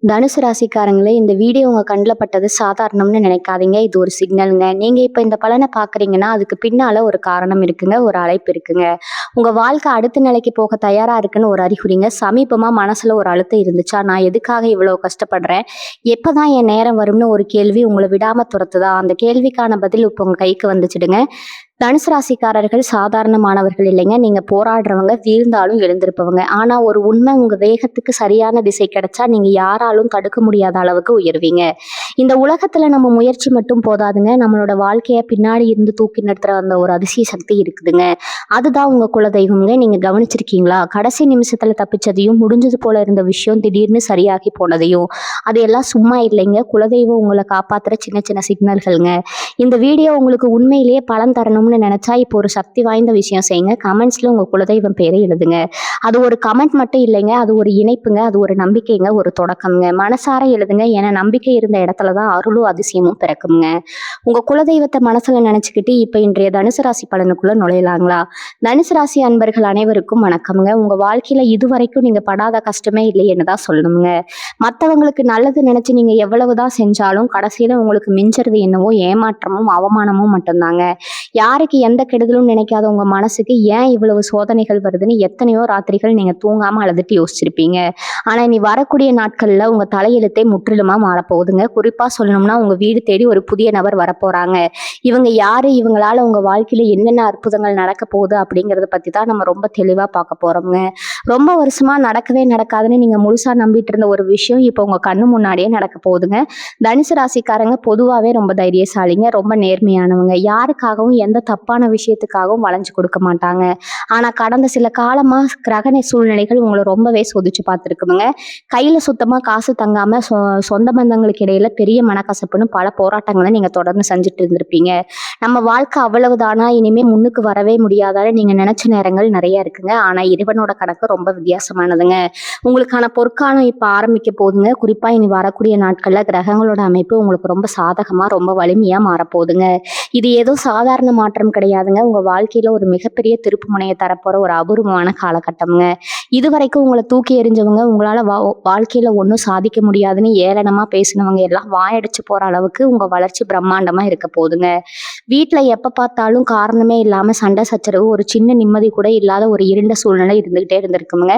தனுசு ராசிக்காரங்களே, இந்த வீடியோ உங்க கண்ல பட்டது சாதாரணம்னு நினைக்காதீங்க. இது ஒரு சிக்னலுங்க. நீங்க இப்ப இந்த பலன பார்க்குறீங்கன்னா, அதுக்கு பின்னால ஒரு காரணம் இருக்குங்க. ஒரு அழைப்பு இருக்குங்க. உங்க வாழ்க்கை அடுத்த நிலைக்கு போக தயாரா இருக்குன்னு ஒரு அறிகுறிங்க. சமீபமா மனசுல ஒரு அழுத்தம் இருந்துச்சா? நான் எதுக்காக இவ்வளவு கஷ்டப்படுறேன்? எப்பதான் என் நேரம் வரும்னு ஒரு கேள்வி உங்கள விடாம துரத்துதா? அந்த கேள்விக்கான பதில் இப்ப உங்க கைக்கு வந்துச்சுடுங்க. தனுசு ராசிக்காரர்கள் சாதாரணமானவர்கள் இல்லைங்க. நீங்க போராடுறவங்க, வீழ்ந்தாலும் எழுந்திருப்பவங்க. ஆனா ஒரு உண்மை, உங்க வேகத்துக்கு சரியான திசை கிடைச்சா நீங்க யாராலும் தடுக்க முடியாத அளவுக்கு உயர்வீங்க. இந்த உலகத்துல நம்ம முயற்சி மட்டும் போதாதுங்க. நம்மளோட வாழ்க்கைய பின்னாடி இருந்து தூக்கி நிறுத்துற அந்த ஒரு அதிசய சக்தி இருக்குதுங்க. அதுதான் உங்க குலதெய்வம்ங்க. நீங்க கவனிச்சிருக்கீங்களா? கடைசி நிமிஷத்துல தப்பிச்சதையும், முடிஞ்சது போல இருந்த விஷயம் திடீர்னு சரியாகி போனதையும். அது எல்லாம் சும்மா இல்லைங்க. குலதெய்வம் உங்களை காப்பாத்துற சின்ன சின்ன சிக்னல்கள்ங்க. இந்த வீடியோ உங்களுக்கு உண்மையிலேயே பலன் தரணும்னு நினைச்சா இப்போ ஒரு சக்தி வாய்ந்த விஷயம் செய்யுங்க. கமெண்ட்ஸ்ல உங்க குலதெய்வம் பேரை எழுதுங்க. அது ஒரு கமெண்ட் மட்டும் இல்லைங்க. அது ஒரு இணைப்புங்க. அது ஒரு நம்பிக்கைங்க. ஒரு தொடக்கம்ங்க. மனசார எழுதுங்க. ஏன்னா நம்பிக்கை இருந்த இடத்துல தான் அருளும் அதிசயமும் பிறக்குங்க. உங்க குலதெய்வத்தை மனசுல நினைச்சுக்கிட்டு இப்ப இன்றைய தனுசு ராசி பலனுக்குள்ள நுழையலாங்களா? தனுசு ராசி அன்பர்கள் அனைவருக்கும் வணக்கம்ங்க. உங்க வாழ்க்கையில இதுவரைக்கும் நீங்க படாத கஷ்டமே இல்லைன்னு தான் சொல்லணுங்க. மத்தவங்களுக்கு நல்லது நினைச்சு நீங்க எவ்வளவுதான் செஞ்சாலும் கடைசியில உங்களுக்கு மிஞ்சறது என்னவோ ஏமாற்றமும் அவமானமும் மட்டும்தாங்க. யாருக்கு எந்த கெடுதலும் நினைக்காத உங்க மனசுக்கு ஏன் இவ்வளவு சோதனைகள் வருதுன்னு எத்தனையோ ராத்திரிகள் நீங்க தூங்காம அழுதுட்டு யோசிச்சிருப்பீங்க. ஆனா இனி வரக்கூடிய நாட்கள்ல உங்க தலையெழுத்தே முற்றிலுமா மாறப்போகுதுங்க. குறிப்பா சொல்லணும்னா உங்க வீடு தேடி ஒரு புதிய நபர் வரப்போறாங்க. இவங்க யாரு? இவங்களால உங்க வாழ்க்கையில என்னென்ன அற்புதங்கள் நடக்க போகுது அப்படிங்கறத பத்தி தான் நம்ம ரொம்ப தெளிவா பார்க்க போறோம்ங்க. ரொம்ப வருஷமா நடக்கவே நடக்காதுன்னு நீங்க முழுசா நம்பிட்டு இருந்த ஒரு விஷயம் இப்போ உங்க கண்ணு முன்னாடியே நடக்க போகுதுங்க. தனுசு ராசிக்காரங்க பொதுவாவே ரொம்ப தைரியசாலிங்க. ரொம்ப நேர்மையானவங்க. யாருக்காகவும் எந்த தப்பான விஷயத்துக்காகவும் வளைஞ்சு கொடுக்க மாட்டாங்க. ஆனா கடந்த சில காலமா கிரகண சூழ்நிலைகள் உங்களை ரொம்பவே சோதிச்சு பார்த்துருக்குங்க. கையில சுத்தமா காசு தங்காம சொந்த பந்தங்களுக்கு இடையில பெரிய மனக்கசப்புன்னு பல போராட்டங்களை நீங்க தொடர்ந்து செஞ்சுட்டு இருந்திருப்பீங்க. நம்ம வாழ்க்கை அவ்வளவுதானா, இனிமே முன்னுக்கு வரவே முடியாதான்னு நீங்க நினைச்ச நேரங்கள் நிறைய இருக்குங்க. ஆனா இறைவனோட கணக்கு ரொம்ப வித்தியாசமானதுங்க. உங்களுக்கான பொற்காலம் இப்ப ஆரம்பிக்க போகுதுங்க. குறிப்பா இனி வரக்கூடிய நாட்கள்ல கிரகங்களோட அமைப்பு உங்களுக்கு ரொம்ப சாதகமா, ரொம்ப வலிமையா மாறப்போகுதுங்க. இது ஏதோ சாதாரண மாற்றம் கிடையாதுங்க. உங்க வாழ்க்கையில ஒரு மிகப்பெரிய திருப்பு முனையை தரப்போற ஒரு அபூர்வமான காலகட்டம்ங்க. இதுவரைக்கும் உங்களை தூக்கி எறிஞ்சவங்க, உங்களால வாழ்க்கையில ஒன்றும் சாதிக்க முடியாதுன்னு ஏளனமா பேசினவங்க எல்லாம் வாயடிச்சு போற அளவுக்கு உங்க வளர்ச்சி பிரம்மாண்டமா இருக்க போகுதுங்க. வீட்டுல எப்ப பார்த்தாலும் காரணமே இல்லாம சண்டை சச்சரவு, ஒரு சின்ன நிம்மதி கூட இல்லாத ஒரு இருண்ட சூழ்நிலை இருந்துகிட்டே இருந்திருக்குங்க.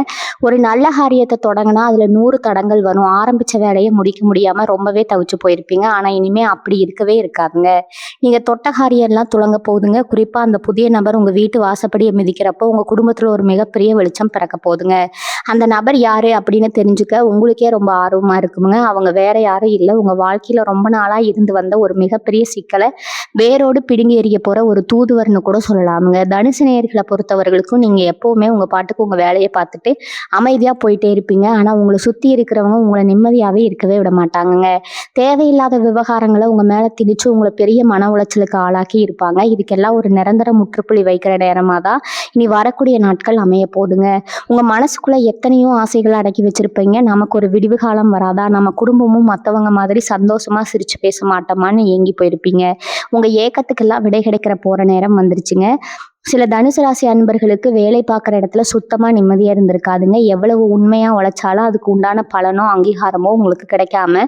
ஒரு நல்ல காரியத்தை தொடங்கினா அதுல 100 தடங்கள் வரும். ஆரம்பிச்ச வேலையை முடிக்க முடியாம ரொம்பவே தவிச்சு போயிருப்பீங்க. ஆனா இனிமே அப்படி இருக்கவே இருக்காதுங்க. நீங்க தொட்ட காரியம் எல்லாம் துலங்க போகுதுங்க. குறிப்பா அந்த புதிய நபர் உங்க வீட்டு வாசப்படியை மிதிக்கிறப்போ உங்க குடும்பத்துல ஒரு மிகப்பெரிய வெளிச்சம் பிறக்க போகுதுங்க. அந்த நபர் யாரு அப்படின்னு தெரிஞ்சுக்க உங்களுக்கே ரொம்ப ஆர்வமா இருக்குங்க. அவங்க வேற யாரும் இல்லை, உங்க வாழ்க்கையில ரொம்ப நாளா இருந்து வந்த ஒரு மிகப்பெரிய சிக்கலை வேரோடு பிடுங்கி எறிய போற ஒரு தூதுவர்னு கூட சொல்லலாமுங்க. தனுசு நேயர்களை பொறுத்தவர்களுக்கும் நீங்க எப்பவுமே உங்க பாட்டுக்கு உங்க வேலையை பார்த்துட்டு அமைதியா போயிட்டே இருப்பீங்க. ஆனா உங்களை சுத்தி இருக்கிறவங்க உங்களை நிம்மதியாவே இருக்கவே விட மாட்டாங்கங்க. தேவையில்லாத விவகாரங்களை உங்க மேல திணிச்சு உங்களை பெரிய மன உளைச்சலுக்கு ஆளாக்கி இருப்பாங்க. இதுக்கெல்லாம் ஒரு நிரந்தர முற்றுப்புள்ளி வைக்கிற நேரமா தான் இனி வரக்கூடிய நாட்கள் அமைய போகுதுங்க. உங்க மனசுக்குள்ள எத்தனையோ ஆசைகளை அடக்கி வச்சிருப்பீங்க. நமக்கு ஒரு விடிவு காலம் வராதா, நம்ம குடும்பமும் மத்தவங்க மாதிரி சந்தோஷமா சிரிச்சு பேச மாட்டோமான்னு ஏங்கி போயிருப்பீங்க. உங்க ஏக்கத்துக்கெல்லாம் விடை கிடைக்கிற போற நேரம் வந்துருச்சுங்க. சில தனுசு ராசி அன்பர்களுக்கு வேலை பார்க்குற இடத்துல சுத்தமா நிம்மதியா இருந்திருக்காதுங்க. எவ்வளவு உண்மையா உழைச்சாலும் அதுக்கு உண்டான பலனோ அங்கீகாரமோ உங்களுக்கு கிடைக்காம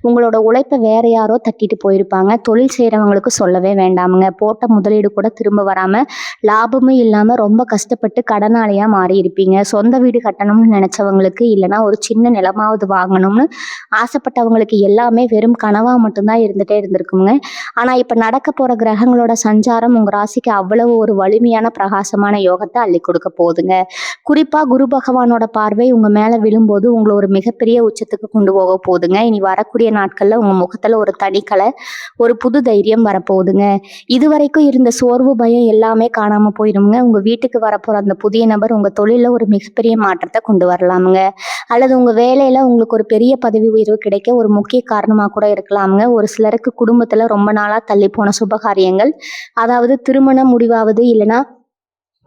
உங்களோட உழைப்பை வேற யாரோ தட்டிட்டு போயிருப்பாங்க. தொழில் செய்யறவங்களுக்கு சொல்லவே வேண்டாமுங்க. போட்ட முதலீடு கூட திரும்ப வராம, லாபமும் இல்லாம ரொம்ப கஷ்டப்பட்டு கடனாளியா மாறி இருப்பீங்க. சொந்த வீடு கட்டணும்னு நினைச்சவங்களுக்கு, இல்லைன்னா ஒரு சின்ன நிலமாவது வாங்கணும்னு ஆசைப்பட்டவங்களுக்கு எல்லாமே வெறும் கனவா மட்டும்தான் இருந்துட்டே இருந்திருக்குங்க. ஆனா இப்ப நடக்க போற கிரகங்களோட சஞ்சாரம் உங்க ராசிக்கு அவ்வளவு ஒரு வலிமையான பிரகாசமான யோகத்தை அள்ளி கொடுக்க போகுதுங்க. குறிப்பா குரு பகவானோட பார்வை உங்க மேல விழும்போது உங்களை ஒரு மிகப்பெரிய உச்சத்துக்கு கொண்டு போக போகுதுங்க. இனி வரக்கூடிய நாட்கள்ல உங்க முகத்துல ஒரு தனிக்கலை, ஒரு புது தைரியம் வரப்போகுதுங்க. இதுவரைக்கும் இருந்த சோர்வு, பயம் எல்லாமே காணாம போயிருங்க. உங்க வீட்டுக்கு வரப்போற அந்த புதிய நபர் உங்க தொழில ஒரு மிகப்பெரிய மாற்றத்தை கொண்டு வரலாமுங்க. அல்லது உங்க வேலையில உங்களுக்கு ஒரு பெரிய பதவி உயர்வு கிடைக்க ஒரு முக்கிய காரணமா கூட இருக்கலாமுங்க. ஒரு சிலருக்கு குடும்பத்துல ரொம்ப நாளா தள்ளி போன சுபகாரியங்கள், அதாவது திருமணம் முடிவாவது, இல்லைன்னா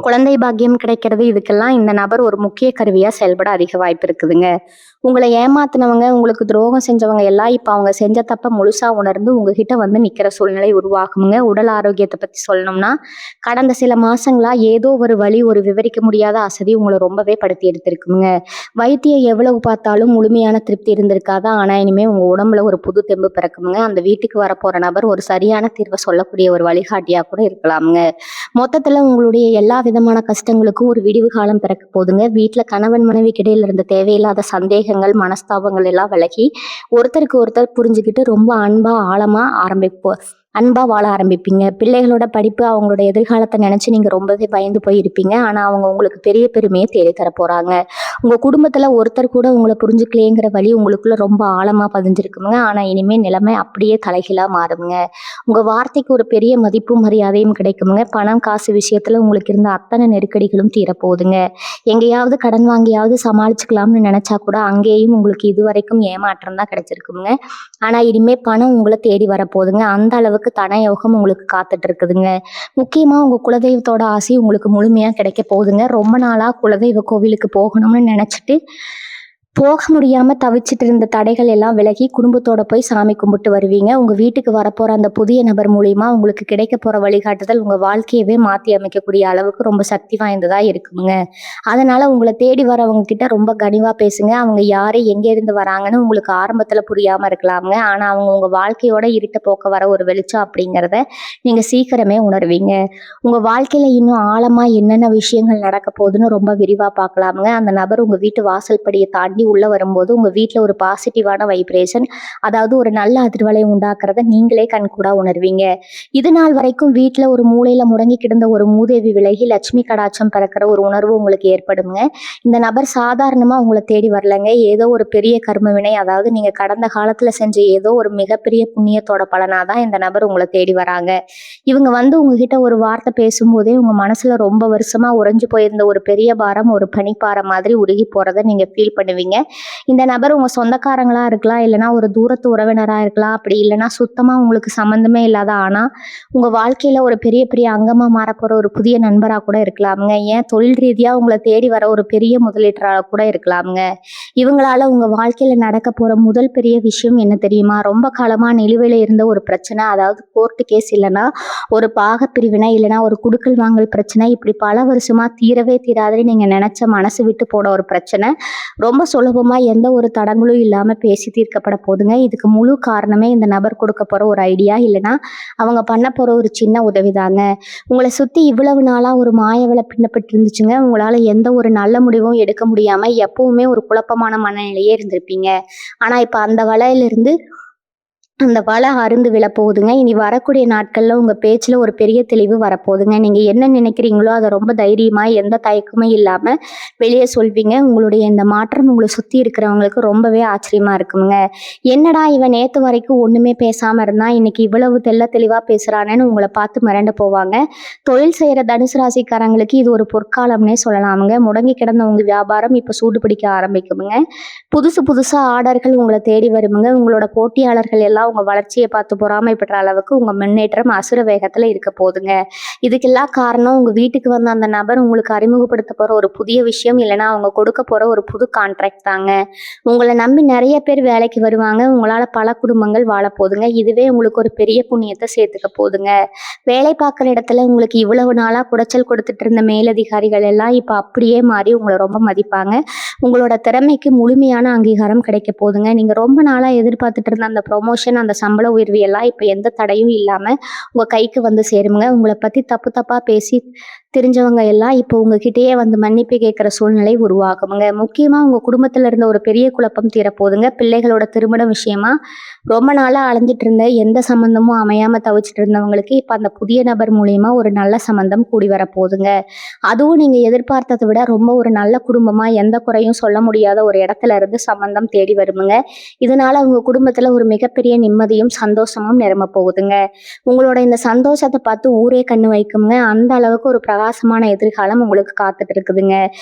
குழந்தை பாக்கியம் கிடைக்கிறது இதுக்கெல்லாம் இந்த நபர் ஒரு முக்கிய கருவியா செயல்பட அதிக வாய்ப்பு இருக்குதுங்க. உங்கள ஏமாத்துனவங்க, உங்களுக்கு துரோகம் செஞ்சவங்க எல்லாம் இப்ப அவங்க செஞ்ச தப்ப முழுசா உணர்ந்து உங்ககிட்ட வந்து நிக்கிற சூழ்நிலை உருவாகுங்க. உடல் ஆரோக்கியத்த பத்தி சொல்லணும்னா, கடந்த சில மாசங்களா ஏதோ ஒரு வலி, ஒரு விவரிக்க முடியாத அசதி உங்கள ரொம்பவே படுத்தி எடுத்திருக்குங்க. வைத்தியம் எவ்வளவு பார்த்தாலும் முழுமையான திருப்தி இருந்திருக்காது. ஆனா இனிமே உங்க உடம்புல ஒரு புது தெம்பு பிறக்குமுங்க. அந்த வீட்டுக்கு வரப்போற நபர் ஒரு சரியான தீர்வ சொல்லக்கூடிய ஒரு வழிகாட்டியா கூட இருக்கலாமுங்க. மொத்தத்துல உங்களுடைய எல்லா விதமான கஷ்டங்களுக்கும் ஒரு விடிவு காலம் பிறக்க போதுங்க. வீட்ல கணவன் மனைவிக்கு இடையில இருந்த தேவையில்லாத சந்தேகங்கள், மனஸ்தாபங்கள் எல்லாம் விலகி, ஒருத்தருக்கு ஒருத்தர் புரிஞ்சுகிட்டு ரொம்ப அன்பா, ஆழமா அன்பா வாழ ஆரம்பிப்பீங்க. பிள்ளைகளோட படிப்பு, அவங்களோட எதிர்காலத்த நினைச்சு நீங்க ரொம்பவே பயந்து போய் இருப்பீங்க. ஆனா அவங்க உங்களுக்கு பெரிய பெருமைய தேடி தர போறாங்க. உங்க குடும்பத்துல ஒருத்தர் கூட உங்கள புரிஞ்சுக்கலையேங்கிற வலி உங்களுக்குள்ள ரொம்ப ஆழமா பதிஞ்சிருக்குங்க. ஆனா இனிமே நிலைமை அப்படியே தலைகீழா மாறுங்க. உங்க வார்த்தைக்கு ஒரு பெரிய மதிப்பும் மரியாதையும் கிடைக்குமுங்க. பணம், காசு விஷயத்துல உங்களுக்கு இருந்த அத்தனை நெருக்கடிகளும் தீரப்போகுதுங்க. எங்கேயாவது கடன் வாங்கியாவது சமாளிச்சுக்கலாம்னு நினைச்சா கூட அங்கேயும் உங்களுக்கு இதுவரைக்கும் ஏமாற்றம் தான் கிடைச்சிருக்குங்க. ஆனா இனிமே பணம் உங்கள தேடி வரப்போகுதுங்க. அந்த அளவுக்கு தன யோகம் உங்களுக்கு காத்துட்டு இருக்குதுங்க. முக்கியமா உங்க குலதெய்வத்தோட ஆசி உங்களுக்கு முழுமையா கிடைக்க போகுதுங்க. ரொம்ப நாளா குலதெய்வ கோவிலுக்கு போகணும்னு நினைச்சிட்டு போக முடியாம தவிச்சிட்டு இருந்த தடைகள் எல்லாம் விலகி குடும்பத்தோட போய் சாமி கும்பிட்டு வருவீங்க. உங்க வீட்டுக்கு வரப்போற அந்த புதிய நபர் மூலியமா உங்களுக்கு கிடைக்க போற வழிகாட்டுதல் உங்க வாழ்க்கையவே மாத்தி அமைக்கக்கூடிய அளவுக்கு ரொம்ப சக்தி வாய்ந்ததா இருக்குங்க. அதனால உங்களை தேடி வரவங்க கிட்ட ரொம்ப கனிவா பேசுங்க. அவங்க யாரு, எங்க இருந்து வராங்கன்னு உங்களுக்கு ஆரம்பத்துல புரியாம இருக்கலாமுங்க. ஆனா அவங்க உங்க வாழ்க்கையோட இருட்ட போக்க வர ஒரு வெளிச்சம் அப்படிங்கிறத நீங்க சீக்கிரமே உணர்வீங்க. உங்க வாழ்க்கையில இன்னும் ஆழமா என்னென்ன விஷயங்கள் நடக்க போகுதுன்னு ரொம்ப விரிவா பார்க்கலாமுங்க. அந்த நபர் உங்க வீட்டு வாசல் படியை தாண்டி உள்ள வரும்போது உங்க வீட்டுல ஒரு பாசிட்டிவான வைப்ரேஷன், அதாவது ஒரு நல்ல அதிர்வலை உண்டாக்குறத நீங்களே கண்கூடா உணர்வீங்க. இது நாள் வரைக்கும் வீட்டுல ஒரு மூலையில முடங்கி கிடந்த ஒரு மூதேவி விலகி லட்சுமி கடாட்சம் பிறக்கிற ஒரு உணர்வு உங்களுக்கு ஏற்படுங்க. இந்த நபர் சாதாரணமா உங்களை தேடி வரலங்க. ஏதோ ஒரு பெரிய கர்ம வினை, அதாவது நீங்க கடந்த காலத்துல செஞ்ச ஏதோ ஒரு மிகப்பெரிய புண்ணியத்தோட பலனாதான் இந்த நபர் உங்களை தேடி வராங்க. இவங்க வந்து உங்ககிட்ட ஒரு வார்த்தை பேசும்போதே உங்க மனசுல ரொம்ப வருஷமா உறைஞ்சு போயிருந்த ஒரு பெரிய பாரம் ஒரு பனிப்பாறை மாதிரி உருகி போறதை நீங்க ஃபீல் பண்ணுவீங்க. இந்த நபர் உங்க சொந்தக்காரங்களா இருக்கலாம், இல்லைன்னா ஒரு தூரத்து உறவினரா இருக்கலாம், அப்படி இல்லைன்னா சுத்தமா உங்களுக்கு சம்மந்தமே இல்லாத ஆனா உங்க வாழ்க்கையில ஒரு பெரிய பெரிய அங்கமா மாறப்போற ஒரு புதிய நண்பரா கூட இருக்கலாமுங்க. ஏன் தொழில் ரீதியா உங்களை தேடி வர ஒரு பெரிய முதலீட்டரா கூட இருக்கலாமுங்க. இவங்களால உங்க வாழ்க்கையில நடக்க போற முதல் பெரிய விஷயம் என்ன தெரியுமா? ரொம்ப காலமா நிலுவையில இருந்த ஒரு பிரச்சனை, அதாவது கோர்ட்டு கேஸ், இல்லைன்னா ஒரு பாக பிரிவினை, இல்லைன்னா ஒரு குடுக்கல் வாங்கல் பிரச்சனை, இப்படி பல வருஷமா தீரவே தீராதுன்னு நீங்க நினைச்ச மனசு விட்டு போன ஒரு பிரச்சனை ரொம்ப சுலபமா எந்த ஒரு தடங்களும் இல்லாம பேசி தீர்க்கப்பட போதுங்க. இதுக்கு முழு காரணமே இந்த நபர் கொடுக்க போற ஒரு ஐடியா, இல்லைன்னா அவங்க பண்ண போற ஒரு சின்ன உதவிதாங்க. உங்களை சுத்தி இவ்வளவு நாளா ஒரு மாயவலை பின்னப்பட்டு இருந்துச்சுங்க. உங்களால எந்த ஒரு நல்ல முடிவும் எடுக்க முடியாம எப்பவுமே ஒரு குழப்பமான மனநிலையே இருந்திருப்பீங்க. ஆனா இப்ப அந்த வலை அருந்து விழப்போகுதுங்க. இனி வரக்கூடிய நாட்கள்ல உங்க பேச்சுல ஒரு பெரிய தெளிவு வரப்போகுதுங்க. நீங்க என்ன நினைக்கிறீங்களோ அதை ரொம்ப தைரியமா எந்த தயக்கமும் இல்லாம வெளியே சொல்வீங்க. உங்களுடைய இந்த மாற்றம் உங்களை சுத்தி இருக்கிறவங்களுக்கு ரொம்பவே ஆச்சரியமா இருக்குங்க. என்னடா இவன் நேத்து வரைக்கும் ஒண்ணுமே பேசாம இருந்தா இன்னைக்கு இவ்வளவு தெளிவா பேசுறானேன்னு உங்களை பார்த்து மிரண்டு போவாங்க. தொழில் செய்யற தனுசு ராசிக்காரங்களுக்கு இது ஒரு பொற்காலம்னே சொல்லலாமுங்க. முடங்கி கிடந்த உங்க வியாபாரம் இப்ப சூடு பிடிக்க ஆரம்பிக்குமுங்க. புதுசு புதுசா ஆர்டர்கள் உங்களை தேடி வருமுங்க. உங்களோட போட்டியாளர்கள் எல்லாம் உங்க வளர்ச்சியை பார்த்து பொறாமைப்படுற அளவுக்கு உங்க முன்னேற்றம் அசுர வேகத்துல இருக்க போகுதுங்க. இதுக்கெல்லாம் காரணம் உங்க வீட்டுக்கு வந்த அந்த நபர் உங்களுக்கு அறிமுகப்படுத்த போற ஒரு புதிய விஷயம், இல்லைன்னா அவங்க கொடுக்க போற ஒரு புது கான்ட்ராக்ட் தாங்க. உங்களை நம்பி நிறைய பேர் வேலைக்கு வருவாங்க. உங்களால பல குடும்பங்கள் வாழ போதுங்க. இதுவே உங்களுக்கு ஒரு பெரிய புண்ணியத்தை சேர்த்துக்க போதுங்க. வேலை பார்க்குற இடத்துல உங்களுக்கு இவ்வளவு நாளா குடைச்சல் கொடுத்துட்டு இருந்த மேலதிகாரிகள் எல்லாம் இப்ப அப்படியே மாறி உங்களை ரொம்ப மதிப்பாங்க. உங்களோட திறமைக்கு முழுமையான அங்கீகாரம் கிடைக்க போதுங்க. நீங்க ரொம்ப நாளா எதிர்பார்த்துட்டு இருந்த அந்த ப்ரொமோஷன், அந்த சம்பள உயர்வு எல்லாம் இப்ப எந்த தடையும் இல்லாம உங்க கைக்கு வந்து சேருங்க. உங்களை பத்தி தப்பு தப்பா பேசி தெரிஞ்சவங்க எல்லாம் இப்போ உங்ககிட்டயே வந்து மன்னிப்பு கேட்குற சூழ்நிலை உருவாகுங்க. முக்கியமா உங்க குடும்பத்துல இருந்த ஒரு பெரிய குழப்பம் தீரப்போகுதுங்க. பிள்ளைகளோட திருமண விஷயமா ரொம்ப நாளா அலைஞ்சிட்டு இருந்த எந்த சம்பந்தமும் அமையாம தவிச்சிட்டு இருந்தவங்களுக்கு இப்ப அந்த புதிய நபர் மூலியமா ஒரு நல்ல சம்பந்தம் கூடி வரப்போகுதுங்க. அதுவும் நீங்க எதிர்பார்த்ததை விட ரொம்ப ஒரு நல்ல குடும்பமா எந்த குறையும் சொல்ல முடியாத ஒரு இடத்துல இருந்து சம்பந்தம் தேடி வருமுங்க. இதனால உங்க குடும்பத்துல ஒரு மிகப்பெரிய நிம்மதியும் சந்தோஷமும் நிரம்ப போகுதுங்க. உங்களோட இந்த சந்தோஷத்தை பார்த்து ஊரே கண்ணு வைக்குங்க. அந்த அளவுக்கு ஒரு பிரகாசமான எதிர்காலம் உங்களுக்கு காத்துட்டு இருக்குதுங்க.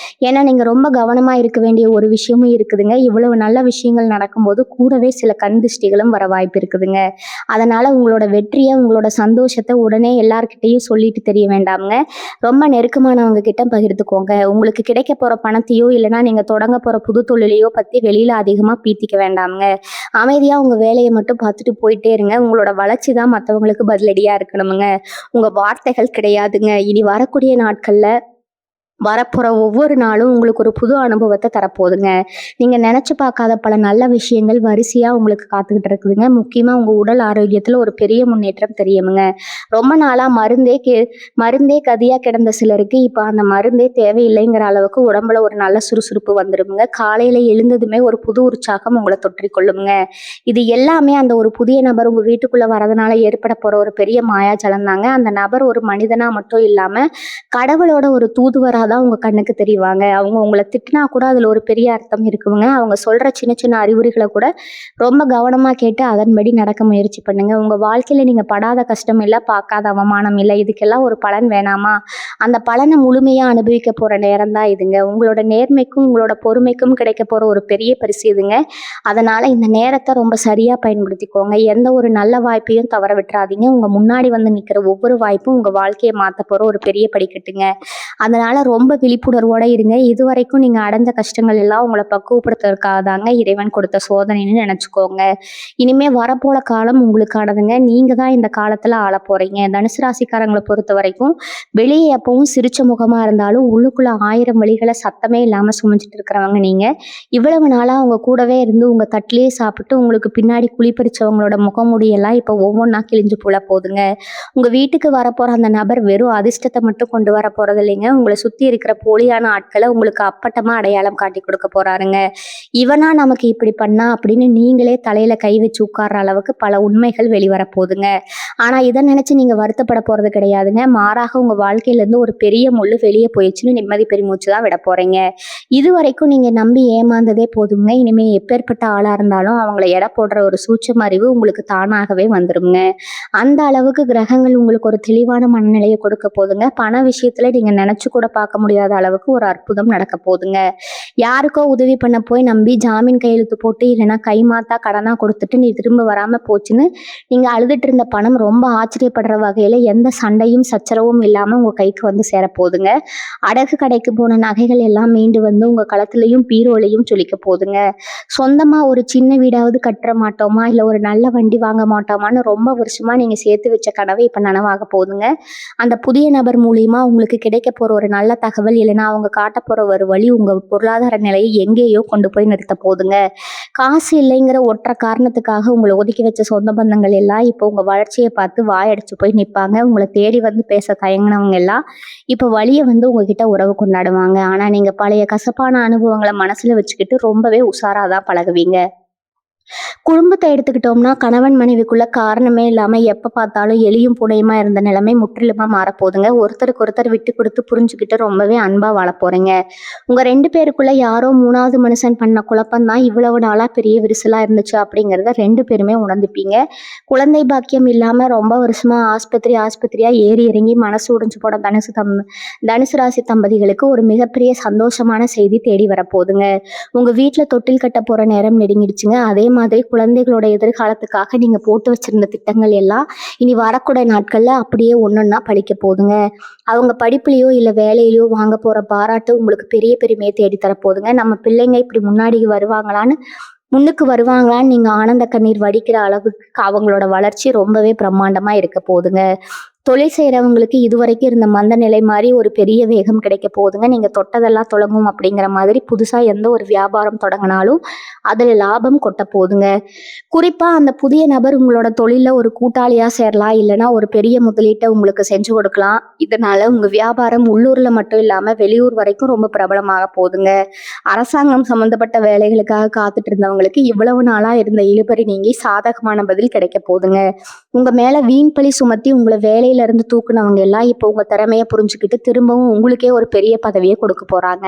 ஏன்னா நீங்க ரொம்ப கவனமா இருக்க வேண்டிய ஒரு விஷயமும் இருக்குதுங்க. இவ்வளவு நல்ல விஷயங்கள் நடக்கும்போது கூடவே சில கண் திருஷ்டிகளும் வர வாய்ப்பு இருக்குதுங்க. அதனால உங்களோட வெற்றியை, உங்களோட சந்தோஷத்தை உடனே எல்லார்கிட்டையும் சொல்லிட்டு தெரிய வேண்டாம்ங்க. ரொம்ப நெருக்கமானவங்க கிட்ட பகிர்ந்துக்கோங்க. உங்களுக்கு கிடைக்க போற பணத்தையோ இல்லைன்னா நீங்க தொடங்க போற புது தொழிலையோ பத்தி வெளியில அதிகமா பீத்திக்க வேண்டாம்ங்க. அமைதியா உங்க வேலையை மட்டும் பார்த்துட்டு போயிட்டே இருங்க. உங்களோட வளர்ச்சி தான் மற்றவங்களுக்கு பதிலடியா இருக்கணுமுங்க. உங்க வார்த்தைகள் கிடையாதுங்க. இனி வரக்கூடிய நாட்கள்ல வரப்போற ஒவ்வொரு நாளும் உங்களுக்கு ஒரு புது அனுபவத்தை தரப்போகுதுங்க. நீங்க நினைச்சு பார்க்காத பல நல்ல விஷயங்கள் வரிசையா உங்களுக்கு காத்துக்கிட்டு இருக்குதுங்க. முக்கியமா உங்க உடல் ஆரோக்கியத்துல ஒரு பெரிய முன்னேற்றம் தெரியுமுங்க. ரொம்ப நாளா மருந்தே கதியா கிடந்த சிலருக்கு இப்ப அந்த மருந்தே தேவையில்லைங்கிற அளவுக்கு உடம்புல ஒரு நல்ல சுறுசுறுப்பு வந்துருமுங்க. காலையில எழுந்ததுமே ஒரு புது உற்சாகம் உங்களை தொற்றிக்கொள்ளுமுங்க. இது எல்லாமே அந்த ஒரு புதிய நபர் உங்க வீட்டுக்குள்ள வரதுனால ஏற்பட போற ஒரு பெரிய மாயாஜலம் தாங்க. அந்த நபர் ஒரு மனிதனா மட்டும் இல்லாம கடவுளோட ஒரு தூதுவரா தான் உங்க கண்ணுக்கு தெரிவாங்க. அவங்க உங்களை திட்டினா கூட அதுல ஒரு பெரிய அர்த்தம் இருக்குங்க. அவங்க சொல்ற சின்ன சின்ன அறிகுறிகளை கூட ரொம்ப கவனமா கேட்டு அதன்படி நடக்க முயற்சி பண்ணுங்க. உங்க வாழ்க்கையில நீங்க படாத கஷ்டம் இல்லை, பார்க்காத அவமானம் இல்லை. இதுக்கெல்லாம் ஒரு பலன் வேணாமா? அந்த பலனை முழுமையா அனுபவிக்க போற நேரம் தான் இதுங்க. உங்களோட நேர்மைக்கும் உங்களோட பொறுமைக்கும் கிடைக்க போற ஒரு பெரிய பரிசு இதுங்க. அதனால இந்த நேரத்தை ரொம்ப சரியா பயன்படுத்திக்கோங்க. எந்த ஒரு நல்ல வாய்ப்பையும் தவற விட்டுறாதீங்க. உங்க முன்னாடி வந்து நிக்கிற ஒவ்வொரு வாய்ப்பும் உங்க வாழ்க்கையை மாத்த போற ஒரு பெரிய படிக்கட்டுங்க. அதனால ரொம்ப விழிப்புணர்வோட இருங்க. இதுவரைக்கும் நீங்க அடைஞ்ச கஷ்டங்கள் எல்லாம் உங்களை பக்குவப்படுத்துறதுக்காக தாங்க இறைவன் கொடுத்த சோதனைன்னு நினைச்சுக்கோங்க. இனிமே வரப்போற காலம் உங்களுக்கானதுங்க. நீங்க தான் இந்த காலத்துல ஆள போறீங்க. தனுசு ராசிக்காரங்களை பொறுத்த வரைக்கும் வெளியே எப்பவும் சிரிச்ச முகமா இருந்தாலும் உள்ளுக்குள்ள 1000 வழிகளை சத்தமே இல்லாம சுமந்துட்டு இருக்கிறவங்க நீங்க. இவ்வளவு நாளா அவங்க கூடவே இருந்து உங்க தட்டிலேயே சாப்பிட்டு உங்களுக்கு பின்னாடி குளிப்பறிச்சவங்களோட முகமூடியெல்லாம் இப்போ ஒவ்வொன்றா கிழிஞ்சு போல போகுதுங்க. உங்க வீட்டுக்கு வரப்போற அந்த நபர் வெறும் அதிர்ஷ்டத்தை மட்டும் கொண்டு வர போறது இல்லைங்க. உங்களை சுத்தி இருக்கிற போலியான ஆட்களை உங்களுக்கு அப்பட்டமா அடையாளம் காட்டி கொடுக்க போறாருங்க. இவனா நமக்கு இப்படி பண்ணா அப்படின்னு நீங்களே தலையில கை வச்சு உட்கார்ற அளவுக்கு பல உண்மைகள் வெளிவர போகுதுங்க. ஆனா இதை நினைச்சு நீங்க வருத்தப்பட போறது கிடையாதுங்க. மாறாக உங்க வாழ்க்கையில இருந்து ஒரு பெரிய முள்ளு வெளியே போயிடுச்சுன்னு நிம்மதி பெருமூச்சு தான் விட போறீங்க. இது வரைக்கும் நீங்க நம்பி ஏமாந்ததே போதுங்க. இனிமே எப்பேற்பட்ட ஆளா இருந்தாலும் அவங்கள எடை போடுற ஒரு சூட்சும அறிவு உங்களுக்கு தானாகவே வந்துருங்க. அந்த அளவுக்கு கிரகங்கள் உங்களுக்கு ஒரு தெளிவான மனநிலையை கொடுக்க போதுங்க. பண விஷயத்துல நீங்க நினைச்சு கூட பார்க்க முடியாத அளவுக்கு ஒரு அற்புதம் நடக்க போதுங்க. யாருக்கோ உதவி பண்ண போய் நம்பி ஜாமீன் கையெழுத்து போட்டு இல்லைன்னா கைமாத்தா கடனா கொடுத்துட்டு நீ திரும்ப வராம போச்சுன்னு நீங்க அழுதுட்டு இருந்த பணம் ரொம்ப ஆச்சரியப்படுற வகையில எந்த சண்டையும் சச்சரவும் இல்லாம உங்க கைக்கு வந்து சேர போதுங்க. அடகு கடைக்கு போன நகைகள் எல்லாம் மீண்டு வந்து உங்க களத்திலையும் பீரோலையும் சொலிக்க போதுங்க. சொந்தமா ஒரு சின்ன வீடாவது கட்டுற மாட்டோமா இல்ல ஒரு நல்ல வண்டி வாங்க மாட்டோமான்னு ரொம்ப வருஷமா நீங்க சேர்த்து வச்ச கனவு இப்ப நனவாக போகுதுங்க. அந்த புதிய நபர் மூலியமா உங்களுக்கு கிடைக்க போற ஒரு நல்ல தகவல் இல்லைன்னா அவங்க காட்ட போற ஒரு வழி உங்க பொருளாதார நிலையை எங்கேயோ கொண்டு போய் நிறுத்த போதுங்க. காசு இல்லைங்கிற ஒற்றை காரணத்துக்காக உங்களை ஒதுக்கி வச்ச சொந்த பந்தங்கள் எல்லாம் இப்போ உங்க வளர்ச்சியை பார்த்து வாயடிச்சு போய் நிற்பாங்க. உங்களை தேடி வந்து பேச தயங்கினவங்க எல்லாம் இப்போ வழியை வந்து உங்ககிட்ட உறவு கொண்டாடுவாங்க. ஆனா நீங்க பழைய கசப்பான அனுபவங்களை மனசுல வச்சுக்கிட்டு ரொம்பவே உஷாராதான் பழகுவீங்க. குடும்பத்தை எடுத்துக்கிட்டோம்னா கணவன் மனைவிக்குள்ள காரணமே இல்லாம எப்ப பார்த்தாலும் எலியும் பூனையுமா இருந்த நிலைமை முற்றிலுமா மாறப்போகுதுங்க. ஒருத்தருக்கு ஒருத்தர் விட்டு கொடுத்து புரிஞ்சுக்கிட்டு ரொம்பவே அன்பா வாழ போறீங்க. உங்க 2 பேருக்குள்ள யாரோ 3வது மனுஷன் பண்ண குழப்பம் தான் இவ்வளவு நாளா பெரிய விரிசலா இருந்துச்சு அப்படிங்கிறத 2 பேருமே உணர்ந்துப்பீங்க. குழந்தை பாக்கியம் இல்லாம ரொம்ப வருஷமா ஆஸ்பத்திரியா ஏறி இறங்கி மனசு உடைஞ்சு போன தனுசு ராசி தம்பதிகளுக்கு ஒரு மிகப்பெரிய சந்தோஷமான செய்தி தேடி வரப்போகுதுங்க. உங்க வீட்டுல தொட்டில் கட்ட போற நேரம் நெருங்கிடுச்சுங்க. அதே மாதிரி குழந்தைகளோட எதிர்காலத்துக்காக நீங்க போட்டு வச்சிருந்த திட்டங்கள் எல்லாம் இனி வரக்கூடிய நாட்கள்ல அப்படியே ஒன்னொன்னா பழிக்க போகுதுங்க. அவங்க படிப்புலையோ இல்ல வேலையிலயோ வாங்க போற பாராட்டு உங்களுக்கு பெரிய பெருமையை தேடி தரப்போகுதுங்க. நம்ம பிள்ளைங்க இப்படி முன்னுக்கு வருவாங்களான்னு நீங்க ஆனந்த கண்ணீர் வடிக்கிற அளவுக்கு அவங்களோட வளர்ச்சி ரொம்பவே பிரம்மாண்டமா இருக்க போகுதுங்க. தொழில் செய்கிறவங்களுக்கு இதுவரைக்கும் இருந்த மந்த நிலை மாதிரி ஒரு பெரிய வேகம் கிடைக்க போகுதுங்க. நீங்கள் தொட்டதெல்லாம் தொடங்கும் அப்படிங்கிற மாதிரி புதுசாக எந்த ஒரு வியாபாரம் தொடங்கினாலும் அதில் லாபம் கொட்ட போகுதுங்க. குறிப்பாக அந்த புதிய நபர் உங்களோட தொழிலில் ஒரு கூட்டாளியாக சேரலாம், இல்லைன்னா ஒரு பெரிய முதலீட்டை உங்களுக்கு செஞ்சு கொடுக்கலாம். இதனால உங்கள் வியாபாரம் உள்ளூரில் மட்டும் இல்லாமல் வெளியூர் வரைக்கும் ரொம்ப பிரபலமாக போகுதுங்க. அரசாங்கம் சம்மந்தப்பட்ட வேலைகளுக்காக காத்துட்டு இருந்தவங்களுக்கு இவ்வளவு நாளாக இருந்த இழுபறி நீங்கி சாதகமான பதில் கிடைக்க போகுதுங்க. உங்கள் மேலே வீண் பழி சுமத்தி உங்களை வேலையை நிலையிலேருந்து தூக்குனவங்க எல்லாம் இப்போ உங்கள் திறமையை புரிஞ்சுக்கிட்டு திரும்பவும் உங்களுக்கே ஒரு பெரிய பதவியை கொடுக்க போகிறாங்க.